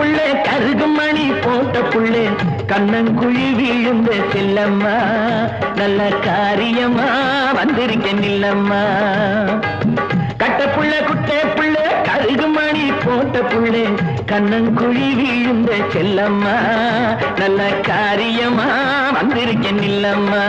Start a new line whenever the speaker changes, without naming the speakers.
புள்ளே கருகுமணி போட்ட புள்ளே கண்ணங்குழி விழுந்த செல்லம்மா நல்ல காரியமா வந்திருக்கேன் இல்லம்மா கட்ட புள்ள குட்டை புள்ள கருகுமணி போட்ட புள்ளே கண்ணங்குழி விழுந்த செல்லம்மா நல்ல காரியமா வந்திருக்கேன் இல்லம்மா